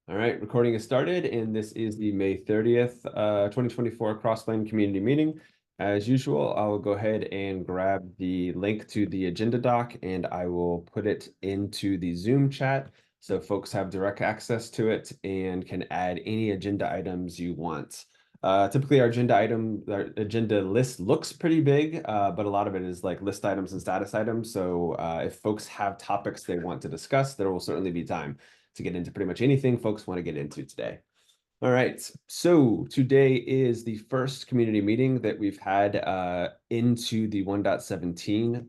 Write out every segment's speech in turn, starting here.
All right, recording is started, and this is the May 30th, 2024 Crossplane Community Meeting. As usual, I will go ahead and grab the link to the agenda doc, and I will put it into the Zoom chat so folks have direct access to it and can add any agenda items you want. Typically, our agenda list looks pretty big, but a lot of it is like list items and status items. So if folks have topics they want to discuss, there will certainly be time to get into pretty much anything folks want to get into today. All right, so today is the first community meeting that we've had into the 1.17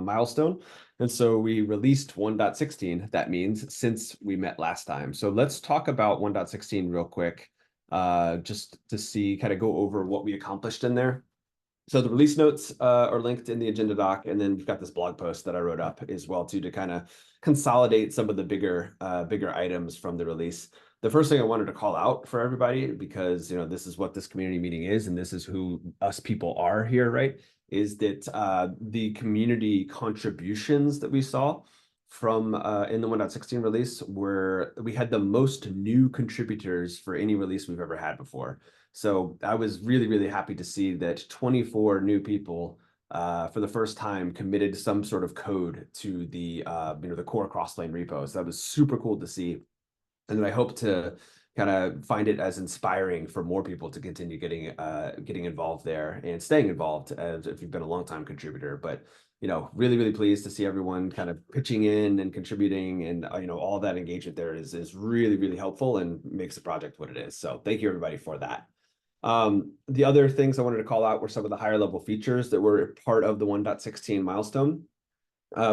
milestone. And so we released 1.16, that means, since we met last time. So let's talk about 1.16 real quick, just to see, kind of go over what we accomplished in there. So the release notes are linked in the agenda doc, and then we've got this blog post that I wrote up as well too, to kind of consolidate some of the bigger items from the release. The first thing I wanted to call out for everybody, because this is what this community meeting is, and this is who us people are here, right? Is that the community contributions that we saw from in the 1.16 release, where we had the most new contributors for any release we've ever had before. So I was really, really happy to see that 24 new people for the first time committed some sort of code to the the core Crossplane repos. That was super cool to see. And I hope to kind of find it as inspiring for more people to continue getting involved there and staying involved, as if you've been a long time contributor. But really, really pleased to see everyone kind of pitching in and contributing, and all that engagement there is really, really helpful and makes the project what it is. So thank you everybody for that. The other things I wanted to call out were some of the higher level features that were part of the 1.16 milestone.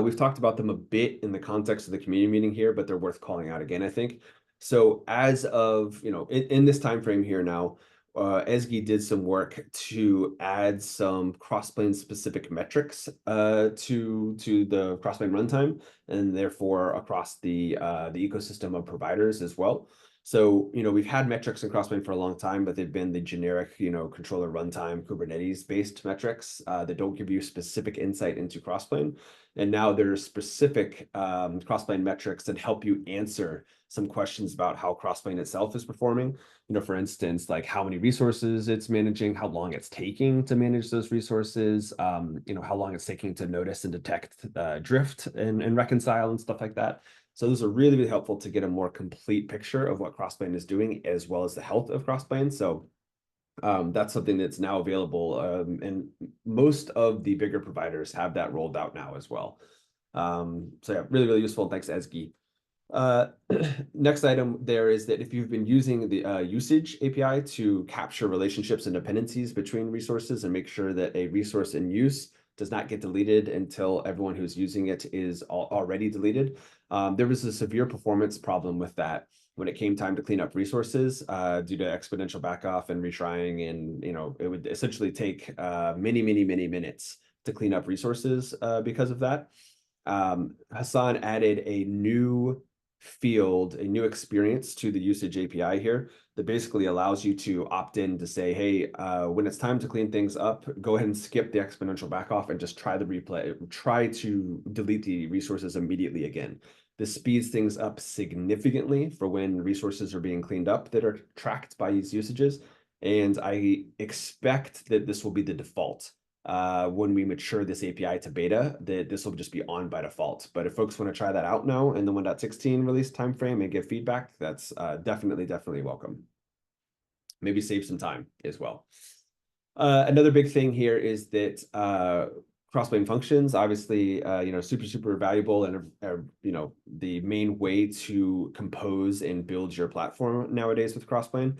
We've talked about them a bit in the context of the community meeting here, but they're worth calling out again, I think. So as of, in this time frame here now, Ezgi did some work to add some Crossplane specific metrics to the Crossplane runtime, and therefore across the ecosystem of providers as well. So, we've had metrics in Crossplane for a long time, but they've been the generic, controller runtime Kubernetes-based metrics that don't give you specific insight into Crossplane. And now there's specific Crossplane metrics that help you answer some questions about how Crossplane itself is performing. For instance, like how many resources it's managing, how long it's taking to manage those resources, how long it's taking to notice and detect drift and reconcile and stuff like that. So those are really, really helpful to get a more complete picture of what Crossplane is doing, as well as the health of Crossplane. So that's something that's now available, and most of the bigger providers have that rolled out now as well. So yeah, really, really useful. Thanks, Ezgi. Next item there is that if you've been using the usage API to capture relationships and dependencies between resources and make sure that a resource in use does not get deleted until everyone who's using it is already deleted. There was a severe performance problem with that when it came time to clean up resources due to exponential backoff and retrying, and it would essentially take many, many, many minutes to clean up resources because of that. Hassan added a new field, a new experience to the usage API here that basically allows you to opt in to say, hey, when it's time to clean things up, go ahead and skip the exponential backoff and just try the replay, try to delete the resources immediately again. This speeds things up significantly for when resources are being cleaned up that are tracked by these usages. And I expect that this will be the default when we mature this API to beta, that this will just be on by default. But if folks want to try that out now in the 1.16 release timeframe and give feedback, that's definitely welcome. Maybe save some time as well. Another big thing here is that Crossplane functions, obviously, super valuable, and the main way to compose and build your platform nowadays with Crossplane.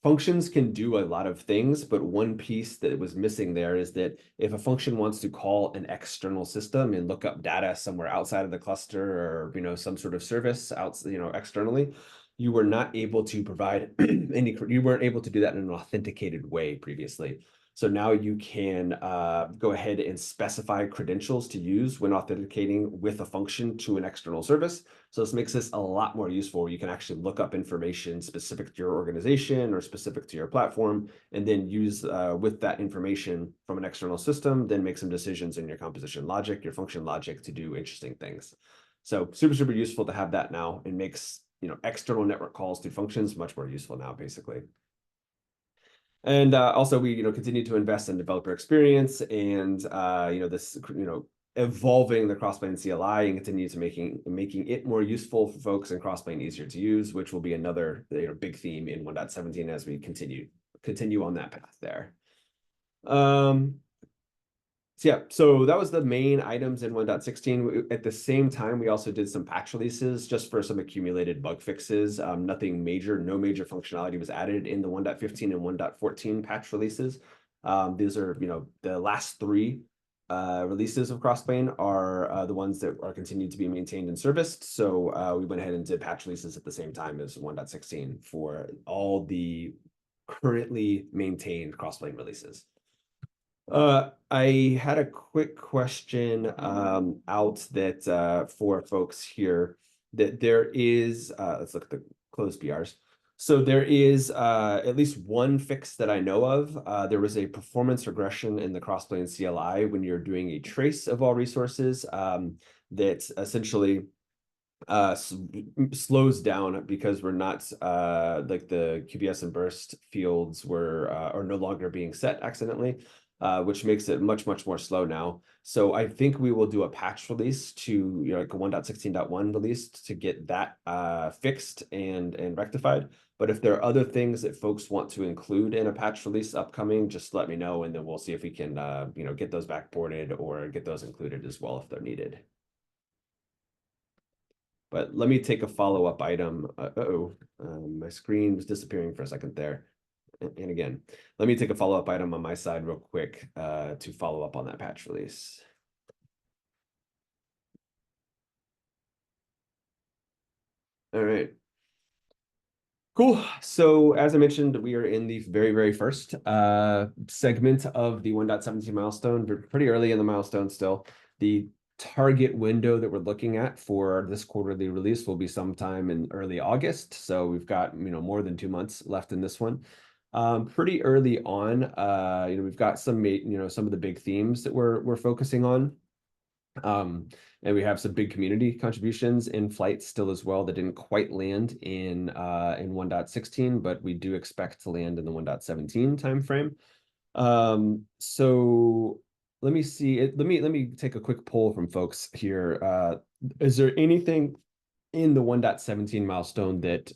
Functions can do a lot of things, but one piece that was missing there is that if a function wants to call an external system and look up data somewhere outside of the cluster, or some sort of service externally, you were not able to provide you weren't able to do that in an authenticated way previously. So now you can go ahead and specify credentials to use when authenticating with a function to an external service. So this makes this a lot more useful. You can actually look up information specific to your organization or specific to your platform, and then use with that information from an external system, then make some decisions in your composition logic, your function logic, to do interesting things. So super, super useful to have that now. It makes, external network calls to functions much more useful now, basically. And also we, continue to invest in developer experience and, this, evolving the Crossplane CLI and continue to making it more useful for folks and Crossplane easier to use, which will be another, big theme in 1.17 as we continue on that path there. So yeah, so that was the main items in 1.16. At the same time, we also did some patch releases just for some accumulated bug fixes. Nothing major, no major functionality was added in the 1.15 and 1.14 patch releases. These are, the last three releases of Crossplane are the ones that are continued to be maintained and serviced. So we went ahead and did patch releases at the same time as 1.16 for all the currently maintained Crossplane releases. I had a quick question out that for folks here that there is let's look at the closed PRs. So there is at least one fix that I know of. There was a performance regression in the Crossplane CLI when you're doing a trace of all resources that essentially slows down because we're not like the QBS and burst fields were are no longer being set accidentally, which makes it much more slow now. So I think we will do a patch release to like a 1.16.1 release to get that fixed and rectified. But if there are other things that folks want to include in a patch release upcoming, just let me know, and then we'll see if we can get those backported or get those included as well if they're needed. But let me take a follow-up item. My screen was disappearing for a second there. And again, let me take a follow-up item on my side real quick to follow up on that patch release. All right. Cool. So as I mentioned, we are in the very first segment of the 1.17 milestone. We're pretty early in the milestone still. The target window that we're looking at for this quarterly release will be sometime in early August. So we've got, more than 2 months left in this one. Pretty early on, we've got some of the big themes that we're focusing on. And we have some big community contributions in flight still as well that didn't quite land in 1.16, but we do expect to land in the 1.17 timeframe. So let me see it. Let me take a quick poll from folks here. Is there anything in the 1.17 milestone that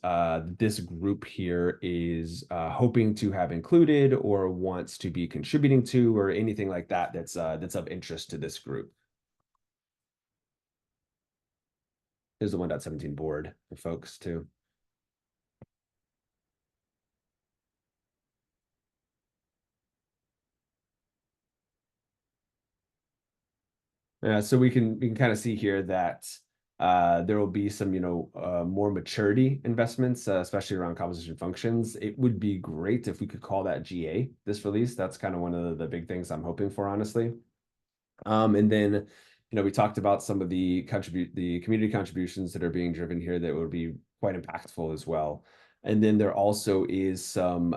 this group here is hoping to have included or wants to be contributing to, or anything like that that's of interest to this group? Is the 1.17 board for folks too. So we can kind of see here that there will be some, more maturity investments, especially around composition functions. It would be great if we could call that GA this release. That's kind of one of the big things I'm hoping for, honestly. And then, we talked about some of the community contributions that are being driven here that would be quite impactful as well. And then there also is some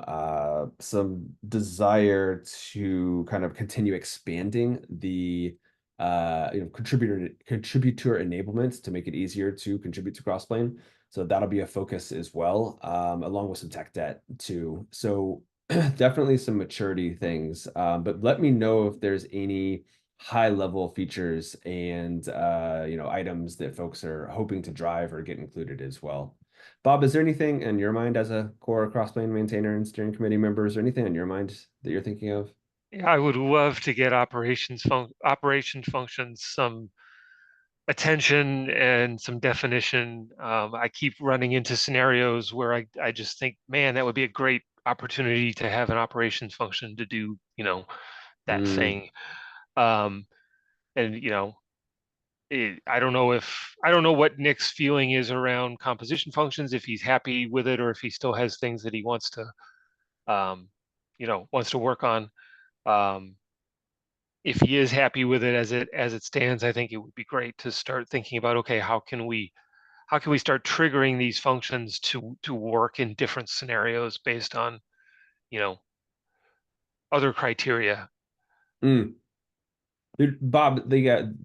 desire to kind of continue expanding the contributor enablement to make it easier to contribute to Crossplane. So that'll be a focus as well, along with some tech debt too. So definitely some maturity things. But let me know if there's any high level features and items that folks are hoping to drive or get included as well. Bob, is there anything in your mind as a core Crossplane maintainer and steering committee member? Is there anything on your mind that you're thinking of? Yeah, I would love to get operation functions some attention and some definition. I keep running into scenarios where I just think, man, that would be a great opportunity to have an operations function to do, that thing. Um, and I don't know what Nick's feeling is around composition functions, if he's happy with it or if he still has things that he wants to, wants to work on. If he is happy with it as it stands, I think it would be great to start thinking about, okay, how can we start triggering these functions to work in different scenarios based on, other criteria. Dude, Bob,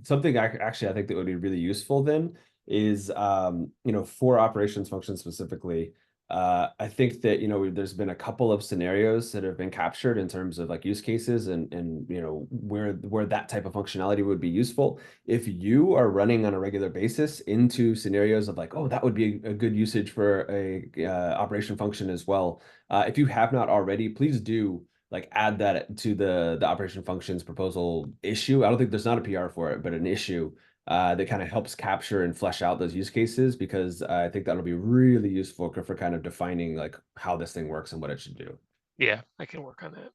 something I think that would be really useful then is, for operations functions specifically. I think that, there's been a couple of scenarios that have been captured in terms of like use cases and where that type of functionality would be useful. If you are running on a regular basis into scenarios of like, oh, that would be a good usage for a operation function as well. If you have not already, please do like add that to the operation functions proposal issue. I don't think there's not a PR for it, but an issue that kind of helps capture and flesh out those use cases, because I think that'll be really useful for kind of defining like how this thing works and what it should do. Yeah, I can work on that.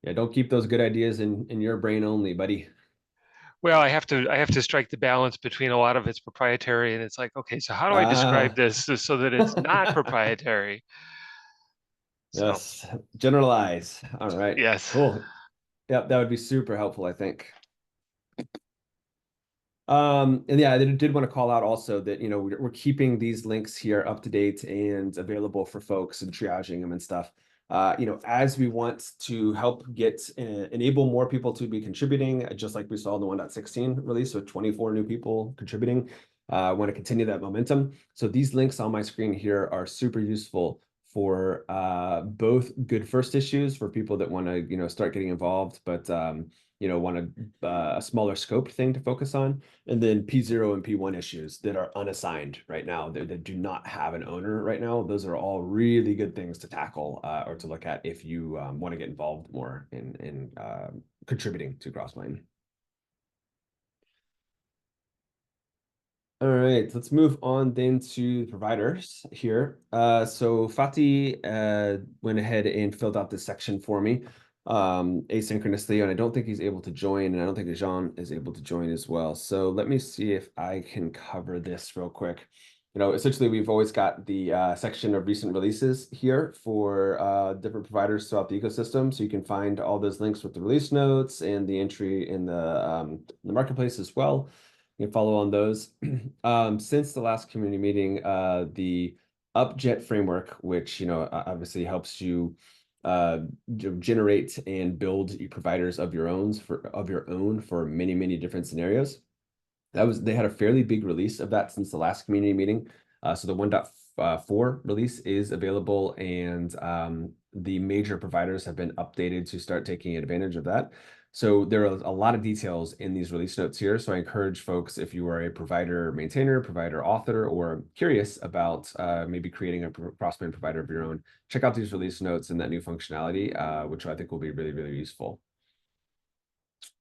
Yeah, don't keep those good ideas in your brain only, buddy. Well, I have to strike the balance between a lot of it's proprietary, and it's like, okay, so how do I describe Ah, this so that it's not proprietary? So yes, generalize. All right, yes. cool. Yep, that would be super helpful, I think. And yeah, I did want to call out also that, we're keeping these links here up to date and available for folks and triaging them and stuff. As we want to help enable more people to be contributing, just like we saw in the 1.16 release with 24 new people contributing. I want to continue that momentum. So these links on my screen here are super useful for both good first issues for people that want to, start getting involved, but want a smaller scope thing to focus on. And then P0 and P1 issues that are unassigned right now, that do not have an owner right now. Those are all really good things to tackle or to look at if you want to get involved more in contributing to Crossplane. All right, let's move on then to providers here. So Fatih went ahead and filled out this section for me asynchronously, and I don't think he's able to join, and I don't think Jean is able to join as well. So let me see if I can cover this real quick. Essentially, we've always got the section of recent releases here for different providers throughout the ecosystem. So you can find all those links with the release notes and the entry in the marketplace as well. You can follow on those. Since the last community meeting, the UpJet framework, which obviously helps you generate and build providers of your own for many different scenarios. They had a fairly big release of that since the last community meeting. So the 1.4 release is available, and the major providers have been updated to start taking advantage of that. So there are a lot of details in these release notes here. So I encourage folks, if you are a provider maintainer, provider author, or curious about maybe creating a Crossplane provider of your own, check out these release notes and that new functionality, which I think will be really useful.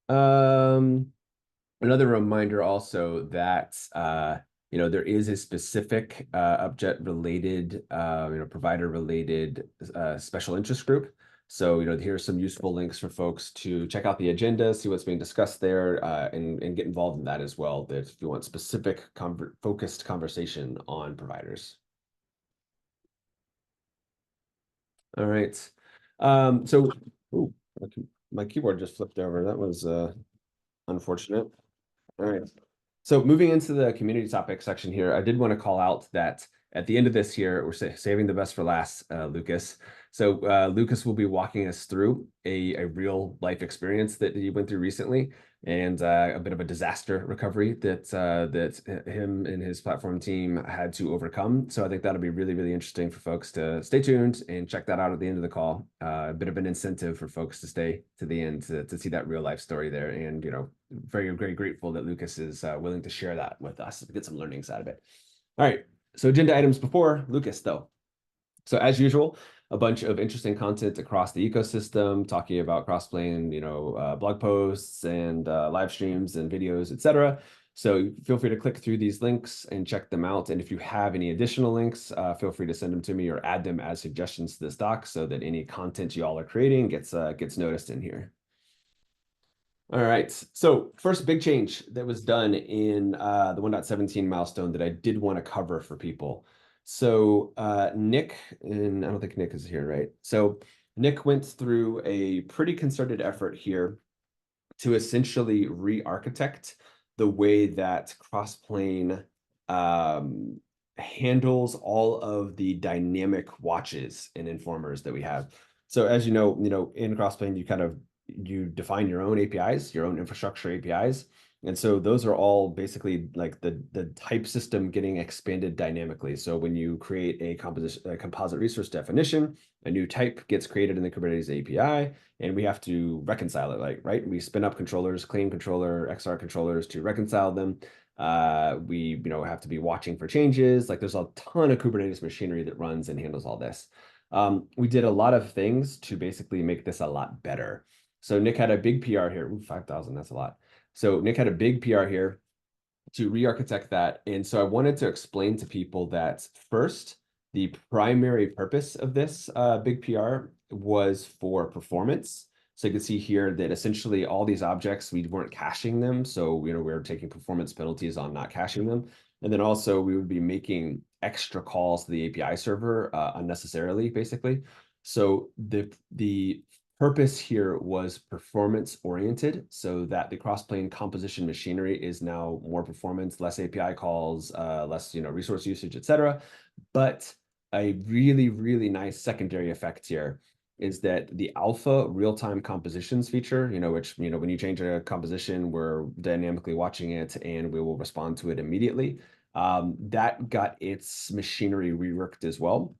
Another reminder also that there is a specific UpJet related provider related special interest group. So here's some useful links for folks to check out the agenda, see what's being discussed there, and get involved in that as well. That if you want specific focused conversation on providers. All right. So ooh, my keyboard just flipped over. That was unfortunate. All right. So moving into the community topic section here, I did want to call out that at the end of this year, we're saving the best for last, Lucas. So Lucas will be walking us through a real life experience that he went through recently, and a bit of a disaster recovery that him and his platform team had to overcome. So I think that'll be really interesting for folks to stay tuned and check that out at the end of the call. A bit of an incentive for folks to stay to the end to see that real life story there. And very grateful that Lucas is willing to share that with us to get some learnings out of it. All right, so agenda items before Lucas though. So as usual, a bunch of interesting content across the ecosystem, talking about Crossplane, blog posts and live streams and videos, etc. So feel free to click through these links and check them out. And if you have any additional links, feel free to send them to me or add them as suggestions to this doc so that any content you all are creating gets noticed in here. All right, so first big change that was done in the 1.17 milestone that I did want to cover for people. So Nick, and I don't think Nick is here, right? So Nick went through a pretty concerted effort here to essentially re-architect the way that Crossplane handles all of the dynamic watches and informers that we have. So as you know, in Crossplane, you define your own APIs, your own infrastructure APIs. And so those are all basically like the type system getting expanded dynamically. So when you create a composite resource definition, a new type gets created in the Kubernetes API, and we have to reconcile it, like, right? We spin up controllers, clean controller, XR controllers to reconcile them. We have to be watching for changes. Like there's a ton of Kubernetes machinery that runs and handles all this. We did a lot of things to basically make this a lot better. So Nick had a big PR here. Ooh, 5,000, that's a lot. So Nick had a big PR here to re-architect that. And so I wanted to explain to people that first, the primary purpose of this big PR was for performance. So you can see here that essentially all these objects, we weren't caching them. So, we were taking performance penalties on not caching them. And then also we would be making extra calls to the API server unnecessarily, basically. So the purpose here was performance oriented, so that the Crossplane composition machinery is now more performance, less API calls, less resource usage, etc. But a really, really nice secondary effect here is that the alpha real-time compositions feature, which, when you change a composition, we're dynamically watching it and we will respond to it immediately. That got its machinery reworked as well.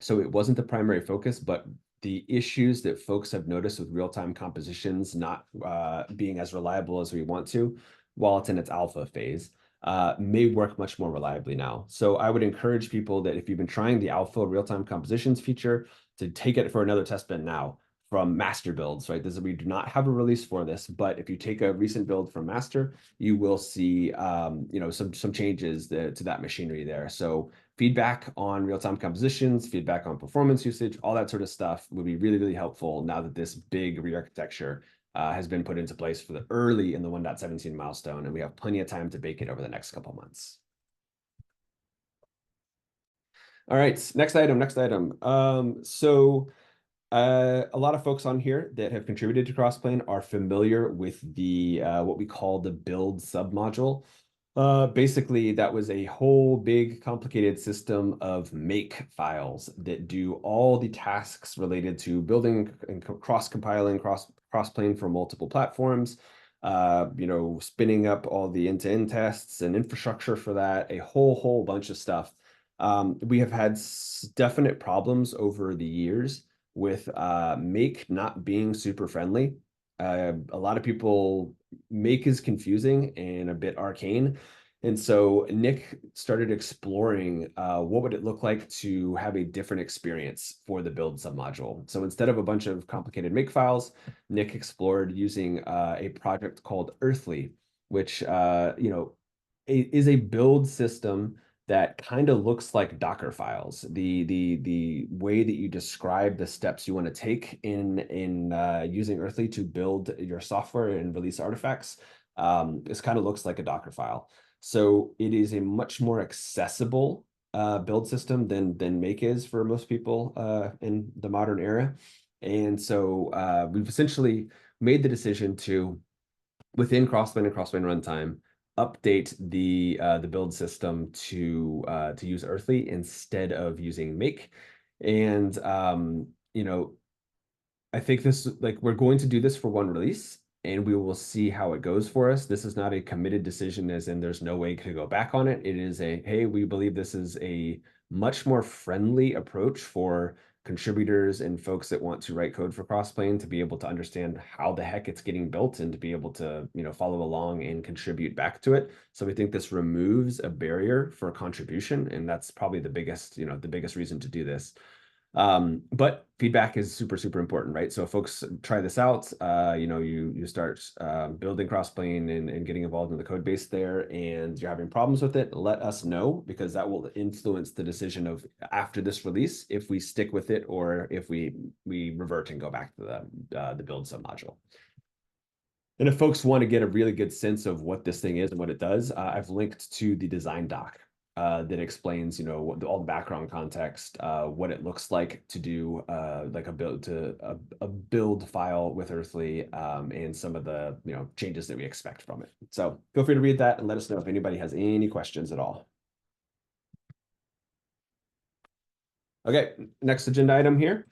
So it wasn't the primary focus, but the issues that folks have noticed with real-time compositions not being as reliable as we want to, while it's in its alpha phase, may work much more reliably now. So I would encourage people that if you've been trying the alpha real-time compositions feature, to take it for another test bin now from master builds, right? We do not have a release for this, but if you take a recent build from master, you will see some changes to that machinery there. So feedback on real-time compositions, feedback on performance usage, all that sort of stuff would be really, really helpful now that this big re-architecture has been put into place for the early in the 1.17 milestone, and we have plenty of time to bake it over the next couple months. All right, next item. A lot of folks on here that have contributed to Crossplane are familiar with the what we call the build submodule. Basically, that was a whole big complicated system of make files that do all the tasks related to building and cross-compiling Crossplane for multiple platforms, spinning up all the end-to-end tests and infrastructure for that, a whole bunch of stuff. We have had definite problems over the years with make not being super friendly. A lot of people, make is confusing and a bit arcane. And so Nick started exploring what would it look like to have a different experience for the build submodule. So instead of a bunch of complicated make files, Nick explored using a project called Earthly, which is a build system that kind of looks like Docker files. The way that you describe the steps you want to take in using Earthly to build your software and release artifacts, this kind of looks like a Docker file. So it is a much more accessible build system than Make is for most people in the modern era. And so we've essentially made the decision to, within Crossplane and Crossplane runtime, update the build system to use Earthly instead of using Make. And I think we're going to do this for one release, and we will see how it goes for us. This is not a committed decision, as in there's no way to go back on it. It is hey, we believe this is a much more friendly approach for contributors and folks that want to write code for Crossplane to be able to understand how the heck it's getting built and to be able to, follow along and contribute back to it. So we think this removes a barrier for contribution, and that's probably the biggest reason to do this. But feedback is super, super important, right? So if folks try this out, you start building Crossplane and getting involved in the code base there, and you're having problems with it, let us know, because that will influence the decision of, after this release, if we stick with it or if we revert and go back to the build submodule. And if folks want to get a really good sense of what this thing is and what it does, I've linked to the design doc that explains, all the background context, what it looks like to do like a build file with Earthly, and some of the changes that we expect from it. So feel free to read that and let us know if anybody has any questions at all. Okay, next agenda item here.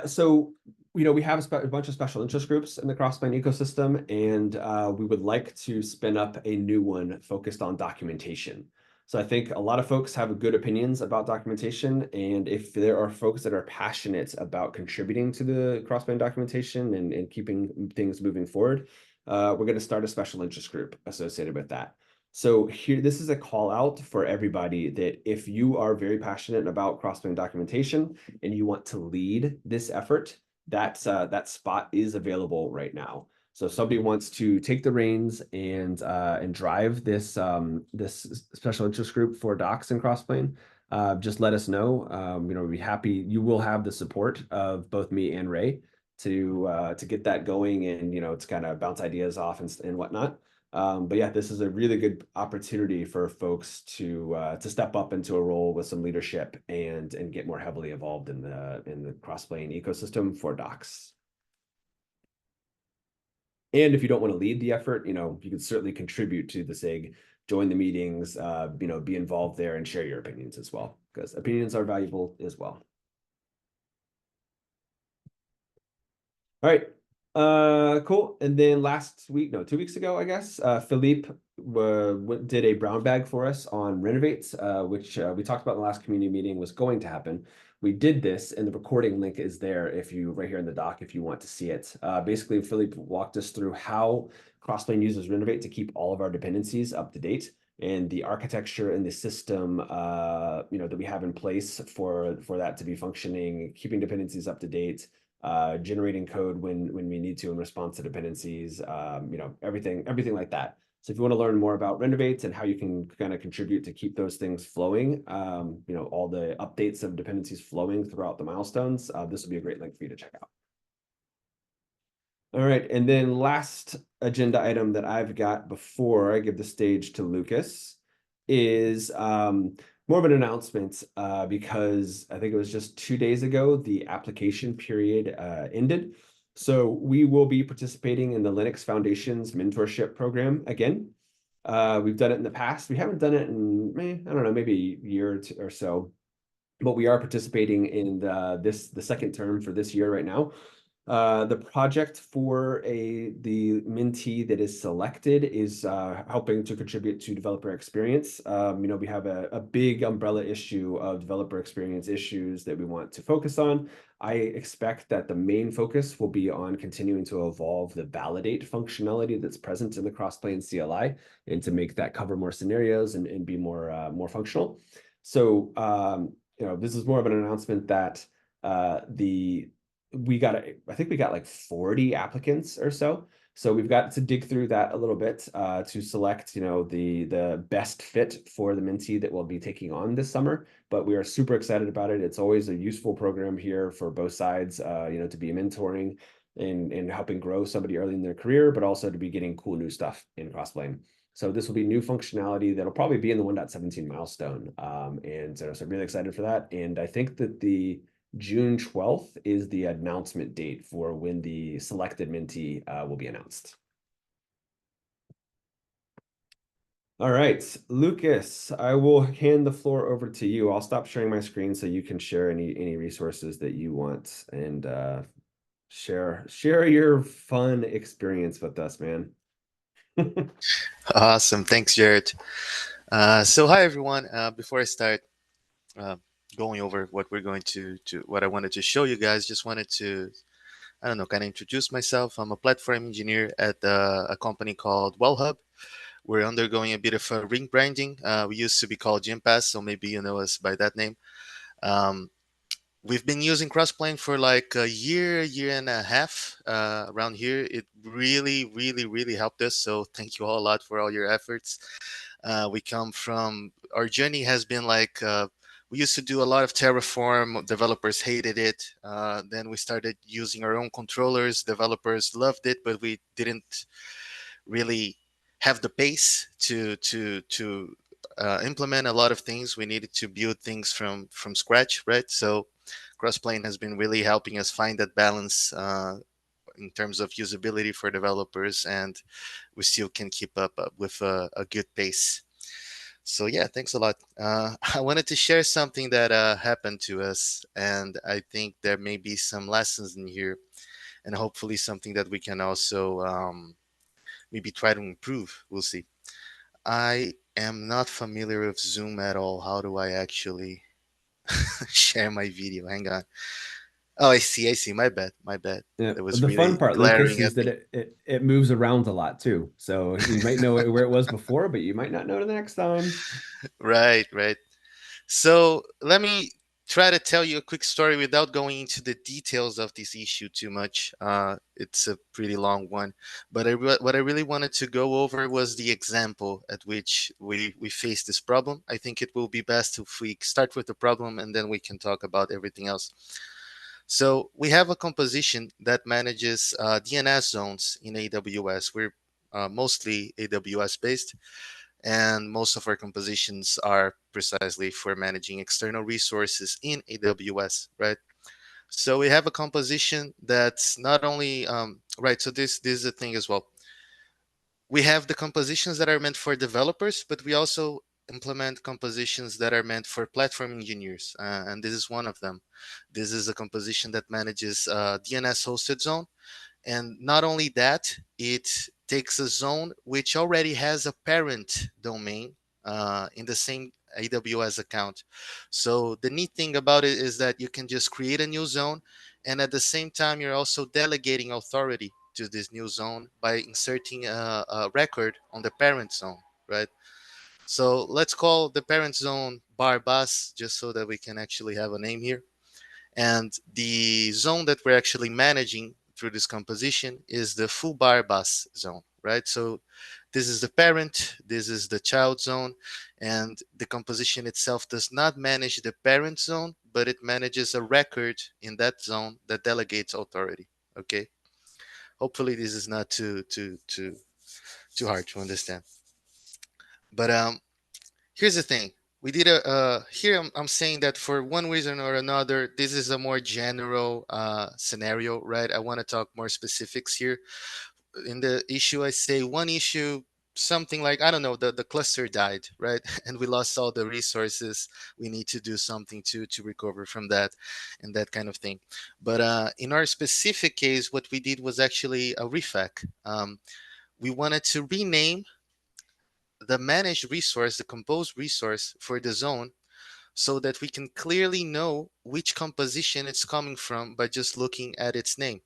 So we have a bunch of special interest groups in the Crossplane ecosystem, and we would like to spin up a new one focused on documentation. So I think a lot of folks have good opinions about documentation, and if there are folks that are passionate about contributing to the Crossplane documentation and keeping things moving forward, we're going to start a special interest group associated with that. So here, this is a call out for everybody that if you are very passionate about Crossplane documentation and you want to lead this effort, that spot is available right now. So if somebody wants to take the reins and drive this special interest group for docs and Crossplane, just let us know. We'd be happy. You will have the support of both me and Ray to get that going, and it's kind of bounce ideas off and whatnot. But yeah, this is a really good opportunity for folks to step up into a role with some leadership and get more heavily involved in the Crossplane ecosystem for docs. And if you don't want to lead the effort, you can certainly contribute to the SIG, join the meetings, be involved there and share your opinions as well, because opinions are valuable as well. All right. Cool. And then last week, no, 2 weeks ago, I guess, Philippe did a brown bag for us on Renovate, which we talked about in the last community meeting was going to happen. We did this, and the recording link is there if you right here in the doc if you want to see it. Basically, Philippe walked us through how Crossplane uses Renovate to keep all of our dependencies up to date and the architecture and the system that we have in place for that to be functioning, keeping dependencies up to date, generating code when we need to in response to dependencies, everything like that. So if you want to learn more about Renovate and how you can kind of contribute to keep those things flowing, all the updates of dependencies flowing throughout the milestones, this would be a great link for you to check out. All right, and then last agenda item that I've got before I give the stage to Lucas is more of an announcement because I think it was just 2 days ago, the application period ended. So we will be participating in the Linux Foundation's mentorship program again. We've done it in the past. We haven't done it in, I don't know, maybe a year or two or so, but we are participating in the second term for this year right now. The project for the mentee that is selected is helping to contribute to developer experience. We have a big umbrella issue of developer experience issues that we want to focus on. I expect that the main focus will be on continuing to evolve the validate functionality that's present in the Crossplane CLI and to make that cover more scenarios and be more functional. So this is more of an announcement that I think we got like 40 applicants or so. So we've got to dig through that a little bit to select, the best fit for the mentee that we'll be taking on this summer. But we are super excited about it. It's always a useful program here for both sides, to be mentoring and helping grow somebody early in their career, but also to be getting cool new stuff in Crossplane. So this will be new functionality that'll probably be in the 1.17 milestone. So I'm really excited for that. And I think that the June 12th is the announcement date for when the selected mentee will be announced. All right, Lucas, I will hand the floor over to you. I'll stop sharing my screen so you can share any resources that you want and share your fun experience with us, man. Awesome. Thanks, Jared. So hi, everyone. Before I start uh, going over what we're going to what I wanted to show you guys, just wanted to, I don't know, kind of introduce myself. I'm a platform engineer at a company called WellHub. We're undergoing a bit of a rebranding. We used to be called Gympass, so maybe you know us by that name. Um, we've been using Crossplane for like a year and a half around here. It really, really, really helped us. So thank you all a lot for all your efforts. We come from, our journey has been like, we used to do a lot of Terraform. Developers hated it. Then we started using our own controllers. Developers loved it, but we didn't really have the pace to implement a lot of things. We needed to build things from scratch, right? So Crossplane has been really helping us find that balance in terms of usability for developers, and we still can keep up with a good pace. So yeah, thanks a lot. I wanted to share something that happened to us, and I think there may be some lessons in here, and hopefully something that we can also maybe try to improve. We'll see. I am not familiar with Zoom at all. How do I actually share my video? Hang on. Oh, I see. I see. My bad. My bad. Yeah. It was The fun really part, Lucas, glaring is at that me. it moves around a lot too. So you might know where it was before, but you might not know the next time. Right. Right. So let me try to tell you a quick story without going into the details of this issue too much. It's a pretty long one, but what I really wanted to go over was the example at which we face this problem. I think it will be best if we start with the problem and then we can talk about everything else. So we have a composition that manages DNS zones in AWS. We're mostly AWS based, and most of our compositions are precisely for managing external resources in AWS, right? So we have a composition that's not only right. So this is a thing as well. We have the compositions that are meant for developers, but we also implement compositions that are meant for platform engineers, and this is one of them. This is a composition that manages DNS hosted zone, and not only that, it takes a zone which already has a parent domain in the same AWS account. So the neat thing about it is that you can just create a new zone, and at the same time, you're also delegating authority to this new zone by inserting a record on the parent zone, right? So let's call the parent zone bar bus just so that we can actually have a name here. And the zone that we're actually managing through this composition is the full bar bus zone, right? So this is the parent, this is the child zone, and the composition itself does not manage the parent zone, but it manages a record in that zone that delegates authority. Okay. Hopefully this is not too hard to understand. But here's the thing. We did a here I'm saying that for one reason or another, this is a more general scenario, right? I want to talk more specifics here. In the issue, I say one issue, something like, I don't know, the cluster died, right? And we lost all the resources. We need to do something to recover from that and that kind of thing. But in our specific case, what we did was actually a refac. We wanted to rename the managed resource, the composed resource for the zone, so that we can clearly know which composition it's coming from by just looking at its name.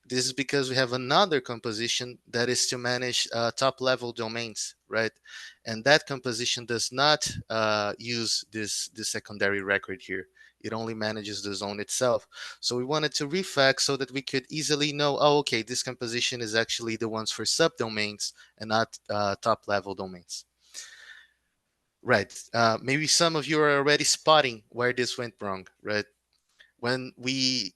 This is because we have another composition that is to manage top level domains, right? And that composition does not use this secondary record here. It only manages the zone itself. So we wanted to refact so that we could easily know, oh, okay, this composition is actually the ones for subdomains and not top level domains. Right. Maybe some of you are already spotting where this went wrong, right? When the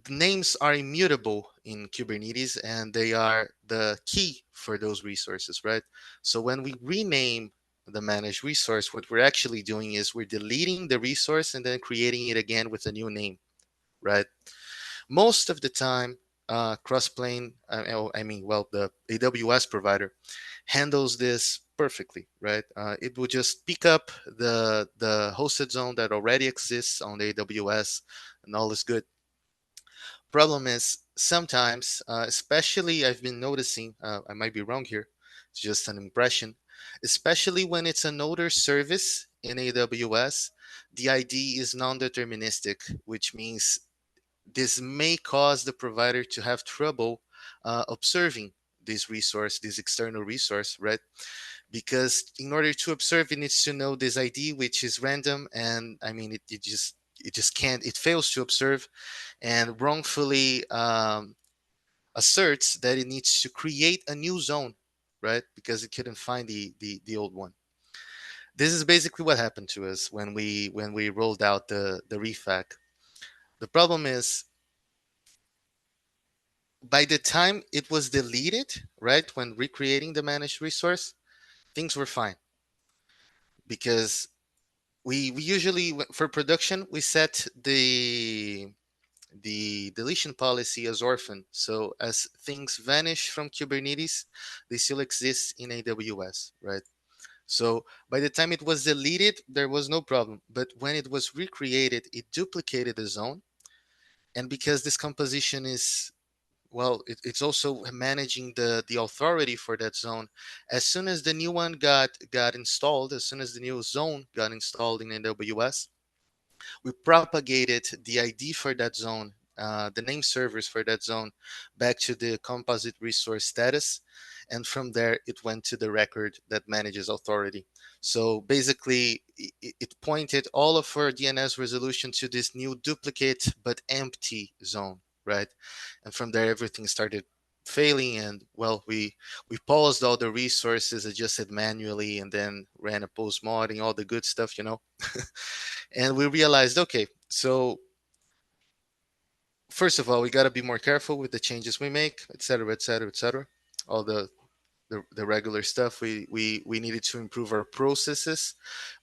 names are immutable in Kubernetes and they are the key for those resources, right? So when we rename the managed resource, what we're actually doing is we're deleting the resource and then creating it again with a new name, right? Most of the time, Crossplane, I mean, well, the AWS provider handles this perfectly, right? It will just pick up the hosted zone that already exists on the AWS, and all is good. Problem is sometimes, especially I've been noticing, I might be wrong here, it's just an impression, especially when it's an older service in AWS, the ID is non-deterministic, which means this may cause the provider to have trouble observing this resource, this external resource, right? Because in order to observe, it needs to know this ID, which is random, and I mean, it just can't, it fails to observe, and wrongfully asserts that it needs to create a new zone, right? Because it couldn't find the old one. This is basically what happened to us when we rolled out the refac. The problem is by the time it was deleted, right, when recreating the managed resource, things were fine because we usually for production we set the deletion policy as orphan. So as things vanish from Kubernetes, they still exist in AWS, right? So by the time it was deleted, there was no problem. But when it was recreated, it duplicated the zone. And because this composition is, well, it's also managing the authority for that zone. As soon as the new one got installed, as soon as the new zone got installed in AWS, we propagated the ID for that zone, the name servers for that zone, back to the composite resource status. And from there, it went to the record that manages authority. So basically, it pointed all of our DNS resolution to this new duplicate but empty zone, right? And from there, everything started failing. And well, we paused all the resources, adjusted manually, and then ran a post modding, all the good stuff, you know. And we realized, okay, so first of all, we got to be more careful with the changes we make, et cetera, et cetera, et cetera. All the regular stuff. We needed to improve our processes,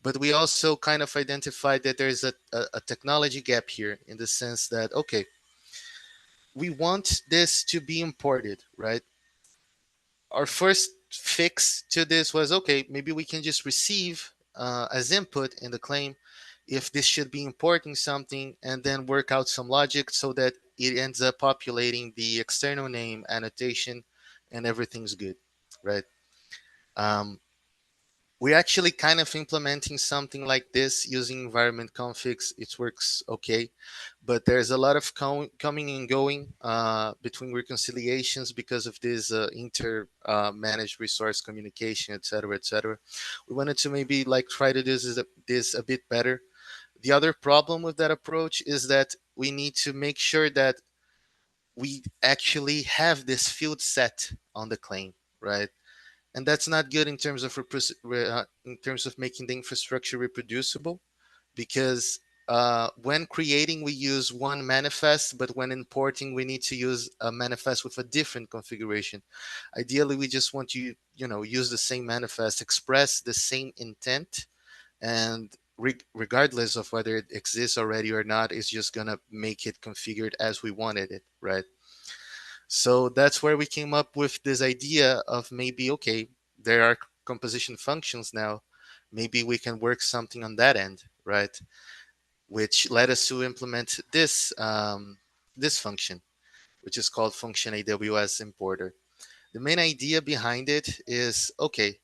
but we also kind of identified that there's a technology gap here, in the sense that, okay, we want this to be imported, right? Our first fix to this was, okay, maybe we can just receive as input in the claim if this should be importing something, and then work out some logic so that it ends up populating the external name annotation and everything's good, right? um, we're actually kind of implementing something like this using environment configs. It works okay, but there's a lot of coming and going between reconciliations because of this inter managed resource communication, etc., etc. We wanted to maybe like try to do this a bit better. The other problem with that approach is that we need to make sure that we actually have this field set on the claim, right? And that's not good in terms of in terms of making the infrastructure reproducible, because when creating we use one manifest, but when importing we need to use a manifest with a different configuration. Ideally, we just want you know, use the same manifest, express the same intent, and regardless of whether it exists already or not, it's just gonna make it configured as we wanted it, right? So that's where we came up with this idea of, maybe, okay, there are composition functions now. Maybe we can work something on that end, right? Which led us to implement this function, which is called function AWS importer. The main idea behind it is, okay,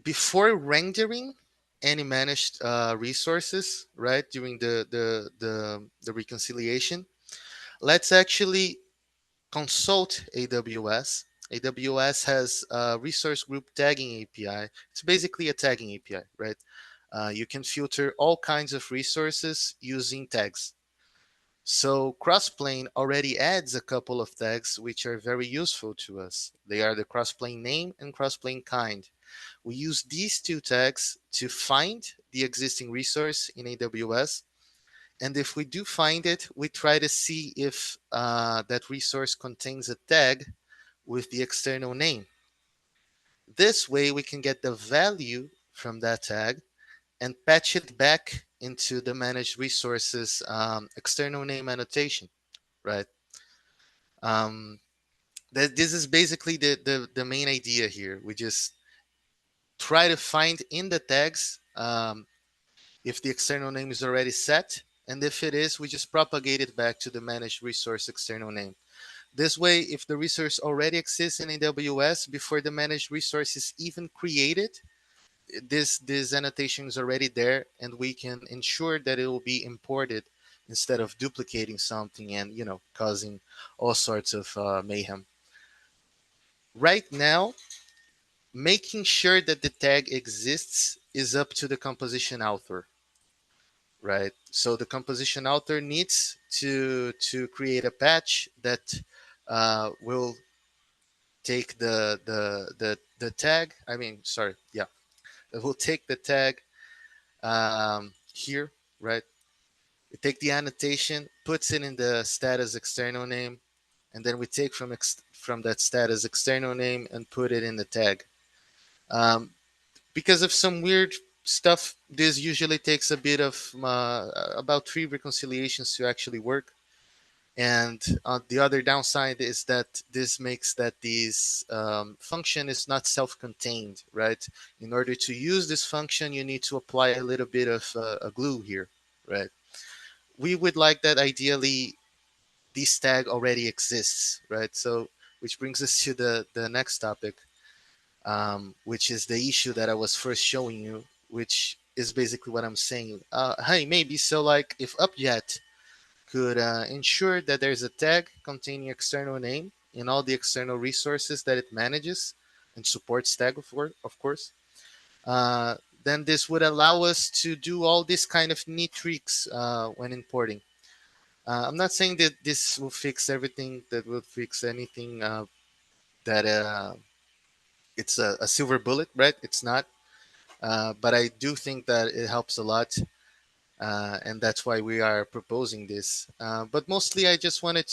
before rendering any managed resources, right, during the reconciliation, let's actually consult AWS. AWS has a resource group tagging API. It's basically a tagging API, right? You can filter all kinds of resources using tags. So Crossplane already adds a couple of tags which are very useful to us. They are the Crossplane name and Crossplane kind. We use these two tags to find the existing resource in AWS. And if we do find it, we try to see if that resource contains a tag with the external name. This way, we can get the value from that tag and patch it back into the managed resources external name annotation, right? Um, this is basically the main idea here. We just try to find in the tags if the external name is already set. And if it is, we just propagate it back to the managed resource external name. This way, if the resource already exists in AWS before the managed resource is even created, this annotation is already there, and we can ensure that it will be imported instead of duplicating something and, you know, causing all sorts of mayhem. Right now, making sure that the tag exists is up to the composition author, right? So the composition author needs to create a patch that will take the tag. I mean, sorry, yeah, that will take the tag here, right? We take the annotation, puts it in the status external name, and then we take from that status external name and put it in the tag. Because of some weird stuff, this usually takes a bit of about 3 reconciliations to actually work. And the other downside is that this makes that this function is not self-contained, right? In order to use this function, you need to apply a little bit of a glue here, right? We would like that ideally this tag already exists, right? So, which brings us to the next topic, which is the issue that I was first showing you, which is basically what I'm saying. Hey, maybe so like if Upjet could ensure that there's a tag containing external name in all the external resources that it manages and supports tag of course, uh, then this would allow us to do all this kind of neat tricks when importing. I'm not saying that this will fix everything, that will fix anything, that it's a silver bullet, right? It's not. But I do think that it helps a lot. And that's why we are proposing this. But mostly, I just wanted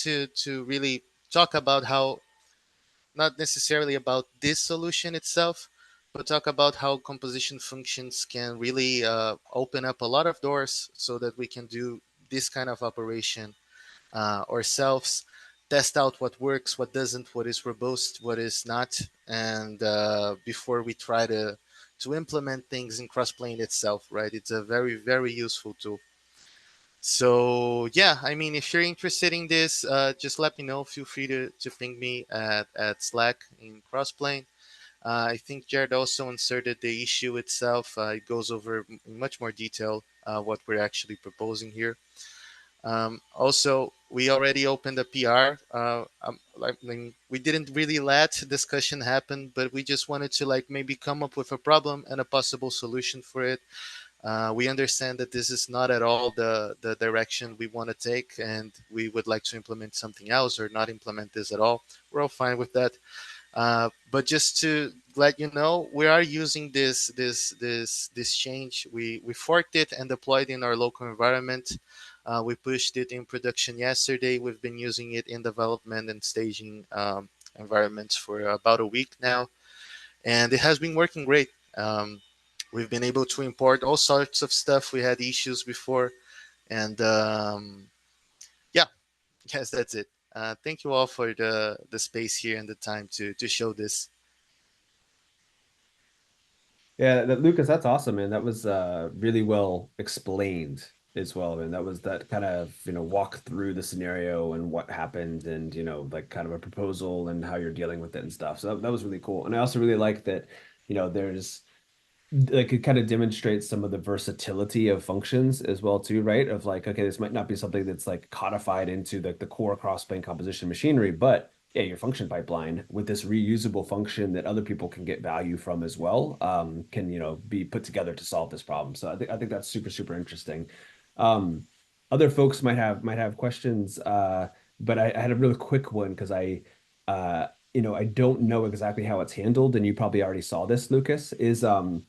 to really talk about how, not necessarily about this solution itself, but talk about how composition functions can really open up a lot of doors so that we can do this kind of operation ourselves, test out what works, what doesn't, what is robust, what is not, and before we try to implement things in Crossplane itself, right? It's a very useful tool. So yeah, I mean, if you're interested in this, just let me know. Feel free to ping me at Slack in Crossplane. I think Jared also inserted the issue itself. It goes over in much more detail what we're actually proposing here. Also, we already opened a PR. I mean, we didn't really let discussion happen, but we just wanted to like maybe come up with a problem and a possible solution for it. We understand that this is not at all the direction we want to take, and we would like to implement something else or not implement this at all. We're all fine with that. But just to let you know, we are using this change. We forked it and deployed in our local environment. We pushed it in production yesterday. We've been using it in development and staging environments for about a week now, and it has been working great. We've been able to import all sorts of stuff. We had issues before, and yeah, yes, that's it. Thank you all for the space here and the time to show this. Yeah, that Lucas, that's awesome, man. That was really well explained as well. And that was that kind of, walk through the scenario and what happened and, like kind of a proposal and how you're dealing with it and stuff. So that was really cool. And I also really like that, there's like it kind of demonstrates some of the versatility of functions as well too, right? Of like, okay, this might not be something that's like codified into the core cross-plane composition machinery, but yeah, your function pipeline with this reusable function that other people can get value from as well, can be put together to solve this problem. So I think that's super interesting. Um, Other folks might have questions, but I had a really quick one because I don't know exactly how it's handled, and you probably already saw this, Lucas, is so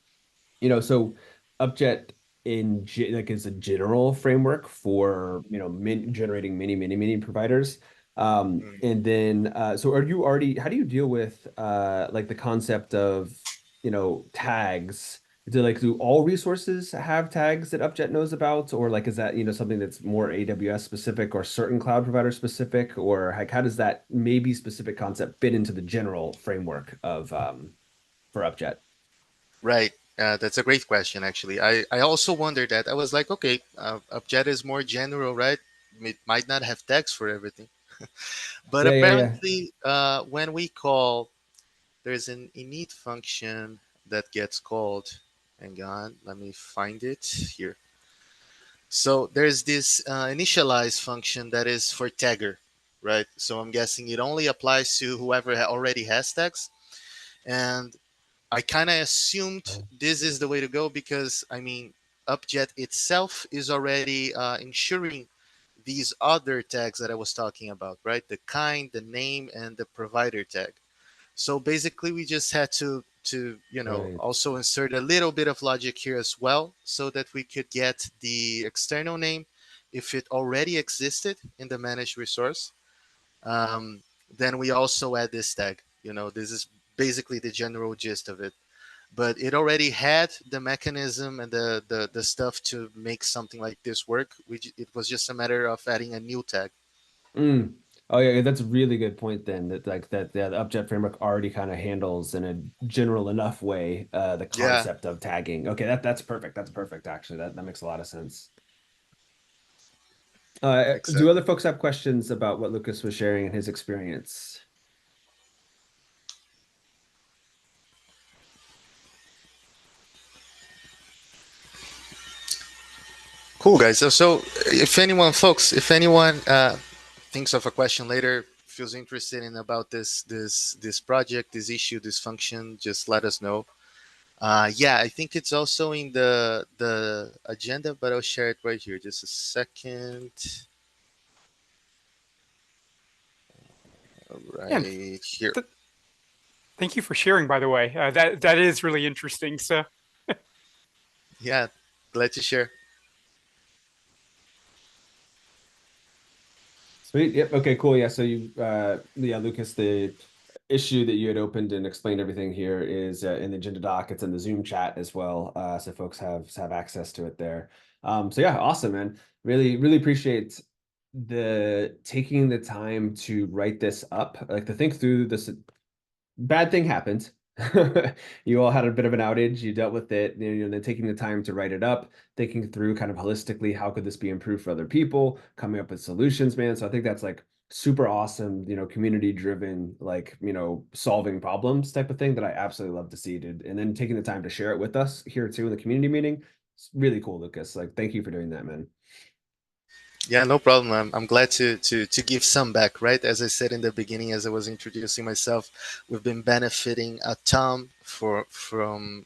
Upjet like is a general framework for generating many providers. Mm. And then so are you already how do you deal with like the concept of tags? Do all resources have tags that Upjet knows about, or like is that something that's more AWS specific or certain cloud provider specific, or like how does that maybe specific concept fit into the general framework of for Upjet? Right. That's a great question, actually. I also wondered that. I was like, okay, Abjad is more general, right? It might not have text for everything. But Yeah. apparently, when we call, there's an init function that gets called. Hang on, let me find it here. So there's this initialize function that is for tagger, right? So I'm guessing it only applies to whoever already has tags. And I kind of assumed this is the way to go because, I mean, Upjet itself is already ensuring these other tags that I was talking about, right? The kind, the name, and the provider tag. So basically, we just had to Right. also insert a little bit of logic here as well, so that we could get the external name if it already existed in the managed resource. Um, then we also add this tag. This is basically the general gist of it, but it already had the mechanism and the stuff to make something like this work. It was just a matter of adding a new tag. Mm. Oh yeah, that's a really good point then, that like that the Upjet framework already kind of handles in a general enough way the Yeah, concept of tagging. Okay, that's perfect. That's perfect actually. That makes a lot of sense. Do other exactly. folks have questions about what Lucas was sharing in his experience? Cool, guys. So if anyone, folks, if anyone thinks of a question later, feels interested in about this project, this issue, this function, just let us know. Yeah, I think it's also in the agenda, but I'll share it right here. Just a second. Yeah, and Right here. th- thank you for sharing, by the way. That is really interesting. So Yeah, glad to share. Sweet. Yep. Okay, cool. Yeah. So yeah, Lucas, the issue that you had opened and explained everything here is in the agenda doc. It's in the Zoom chat as well. So folks have access to it there. So yeah, awesome, man. Really appreciate the taking the time to write this up, like to think through this. Bad thing happened. You all had a bit of an outage. You dealt with it, then taking the time to write it up, thinking through kind of holistically, how could this be improved for other people, coming up with solutions, man. So I think that's like super awesome, community driven, like, solving problems type of thing that I absolutely love to see, dude. And then taking the time to share it with us here too in the community meeting. It's really cool, Lucas. Like, thank you for doing that, man. Yeah, no problem. I'm glad to give some back, right? As I said in the beginning, as I was introducing myself, we've been benefiting a ton from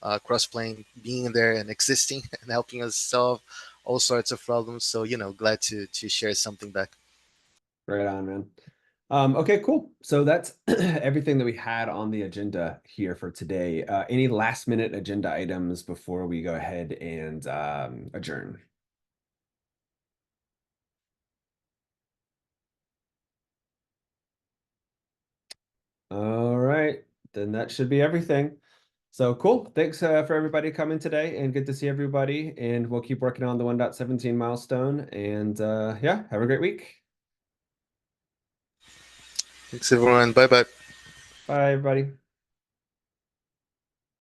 Crossplane being there and existing and helping us solve all sorts of problems. So, glad to share something back. Right on, man. Okay, cool. So that's everything that we had on the agenda here for today. Any last minute agenda items before we go ahead and adjourn? All right, then that should be everything. So cool. Thanks for everybody coming today, and good to see everybody. And we'll keep working on the 1.17 milestone. And yeah, have a great week. Thanks, everyone. Bye bye. Bye, everybody.